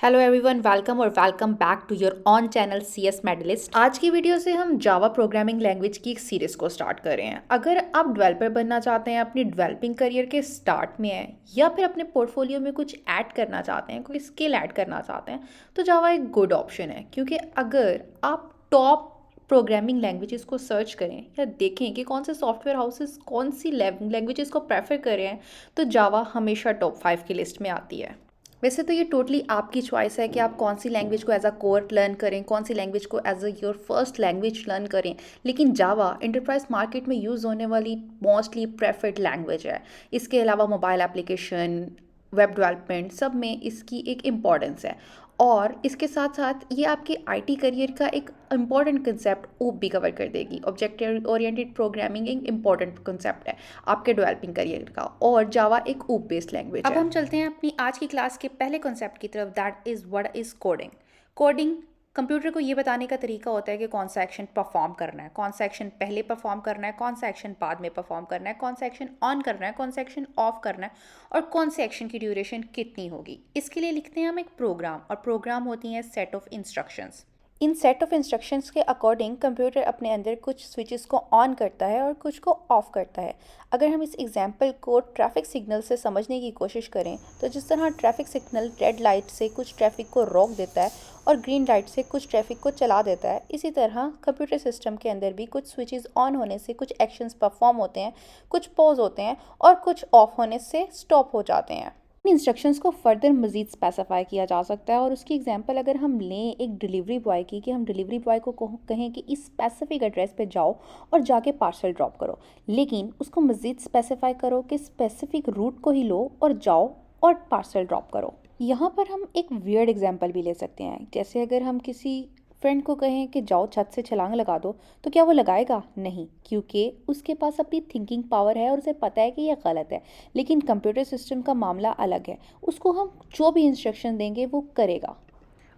Hello everyone, welcome और welcome back to your on channel CS medallist. आज की video से हम जावा प्रोग्रामिंग लैंग्वेज की एक सीरीज़ को स्टार्ट कर रहे हैं। अगर आप डेवलपर बनना चाहते हैं, अपनी डेवलपिंग करियर के स्टार्ट में हैं, या फिर अपने पोर्टफोलियो में कुछ ऐड करना चाहते हैं, कोई स्किल ऐड करना चाहते हैं, तो जावा एक गुड ऑप्शन है। क्योंकि अगर आप टॉप प्रोग्रामिंग लैंग्वेजेस को सर्च करें या देखें कि कौन से सॉफ्टवेयर हाउसेस कौन सी लैंग्वेजेस को प्रेफर कर रहे हैं, तो जावा हमेशा टॉप 5 की लिस्ट में आती है। वैसे तो ये टोटली आपकी चॉइस है कि आप कौन सी लैंग्वेज को एज अ कोर लर्न करें, कौन सी लैंग्वेज को as a your first language learn करें। लेकिन जावा इंटरप्राइज मार्केट में यूज़ होने वाली मोस्टली प्रेफर्ड लैंग्वेज है। इसके अलावा मोबाइल एप्लीकेशन, वेब डेवलपमेंट सब में इसकी एक इम्पॉर्टेंस है। और इसके साथ साथ ये आपके आईटी करियर का एक इम्पॉर्टेंट कंसेप्ट ओप भी कवर कर देगी। ऑब्जेक्ट ओरिएंटेड प्रोग्रामिंग एक इम्पॉर्टेंट कंसेप्ट है आपके डेवलपिंग करियर का, और जावा एक ओप बेस्ड लैंग्वेज है। अब हम चलते हैं अपनी आज की क्लास के पहले कंसेप्ट की तरफ, that is what is coding. Coding computer को ये बताने का तरीका होता है कि कौन सा एक्शन परफॉर्म करना है, कौन सा एक्शन पहले परफॉर्म करना है, कौन सा एक्शन बाद में परफॉर्म करना है, कौन सा एक्शन ऑन करना है, कौन सा एक्शन ऑफ करना है, और कौन से एक्शन की ड्यूरेशन कितनी होगी। इसके लिए लिखते हैं हम एक प्रोग्राम, और प्रोग्राम होती हैं set of instructions. In set of instructions के अकॉर्डिंग कंप्यूटर अपने अंदर कुछ स्विचेस को ऑन करता है और कुछ को ऑफ करता है। अगर हम इस एग्जांपल को ट्रैफिक सिग्नल से समझने की कोशिश करें, तो जिस तरह ट्रैफिक सिग्नल रेड लाइट से कुछ ट्रैफिक को रोक देता है और ग्रीन लाइट से कुछ ट्रैफिक को चला देता है, इसी तरह कंप्यूटर सिस्टम के अंदर भी कुछ स्विचेस ऑन होने से कुछ एक्शंस परफॉर्म होते हैं, कुछ पॉज होते हैं, और कुछ ऑफ होने से स्टॉप हो जाते हैं। इन इंस्ट्रक्शंस को फर्दर मज़ीद स्पेसिफाई किया जा सकता है। और उसकी एग्जांपल अगर हम लें एक डिलीवरी बॉय की, कि हम डिलीवरी बॉय को कहें कि इस स्पेसिफिक एड्रेस पे जाओ और जाके पार्सल ड्रॉप करो, लेकिन उसको मज़ीद स्पेसिफाई करो कि स्पेसिफिक रूट को ही लो और जाओ और पार्सल ड्रॉप करो। यहाँ पर हम एक वियर्ड एग्जांपल भी ले सकते हैं। जैसे अगर हम किसी फ्रेंड को कहें कि जाओ छत से छलांग लगा दो, तो क्या वो लगाएगा? नहीं, क्योंकि उसके पास अपनी थिंकिंग पावर है और उसे पता है कि यह गलत है। लेकिन कंप्यूटर सिस्टम का मामला अलग है, उसको हम जो भी इंस्ट्रक्शन देंगे वो करेगा।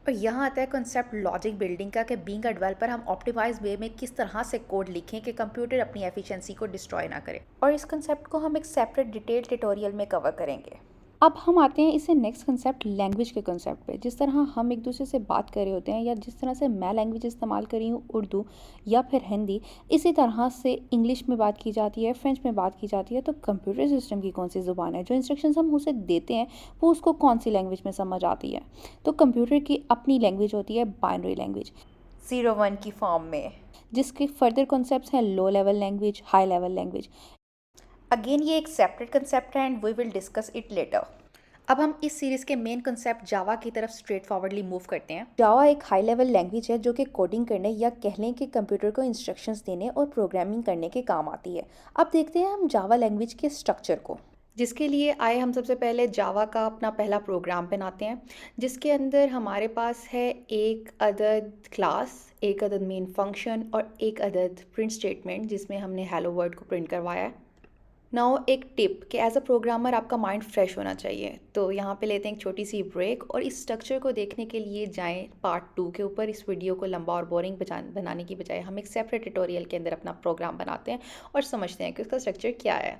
और यहाँ आता है कंसेप्ट लॉजिक बिल्डिंग का, कि बीइंग अ डेवलपर हम ऑप्टिमाइज वे में किस तरह से कोड लिखें कि कंप्यूटर अपनी एफिशिएंसी को डिस्ट्रॉय ना करे। और इस कंसेप्ट को हम एक सेपरेट डिटेल ट्यूटोरियल में कवर करेंगे। अब हम आते हैं इसे नेक्स्ट कंसेप्ट लैंग्वेज के कंसेप्ट पे। जिस तरह हम एक दूसरे से बात कर रहे होते हैं, या जिस तरह से मैं लैंग्वेज इस्तेमाल कर रही हूँ उर्दू या फिर हिंदी, इसी तरह से इंग्लिश में बात की जाती है, फ्रेंच में बात की जाती है। तो कंप्यूटर सिस्टम की कौन सी ज़ुबान है, जो इंस्ट्रक्शंस हम उसे देते हैं वो उसको कौन सी लैंग्वेज में समझ आती है। तो कंप्यूटर की अपनी लैंग्वेज होती है बाइनरी लैंग्वेज, 0-1 की फॉर्म में, जिसके फर्दर कॉन्सेप्ट्स हैं low level language, high level language. Again ये एक सेपरेट कंसेप्ट है and we will discuss it later. अब हम इस सीरीज़ के मेन कंसेप्ट जावा की तरफ स्ट्रेट फॉरवर्डली मूव करते हैं। जावा एक हाई लेवल लैंग्वेज है जो कि कोडिंग करने, या कह लें कि कंप्यूटर को इंस्ट्रक्शंस देने और प्रोग्रामिंग करने के काम आती है। अब देखते हैं हम जावा लैंग्वेज के स्ट्रक्चर को, जिसके लिए आए हम सबसे पहले जावा का अपना पहला प्रोग्राम बनाते हैं, जिसके अंदर हमारे पास है एक अदद क्लास, एक अदद मेन फंक्शन और एक अदद प्रिंट स्टेटमेंट, जिसमें हमने हेलो वर्ल्ड को प्रिंट करवाया है। नाउ एक टिप कि एज अ प्रोग्रामर आपका माइंड फ्रेश होना चाहिए, तो यहाँ पे लेते हैं एक छोटी सी ब्रेक, और इस स्ट्रक्चर को देखने के लिए जाएं पार्ट 2 के ऊपर। इस वीडियो को लंबा और बोरिंग बनाने की बजाय हम एक सेपरेट ट्यूटोरियल के अंदर अपना प्रोग्राम बनाते हैं और समझते हैं कि उसका स्ट्रक्चर क्या है।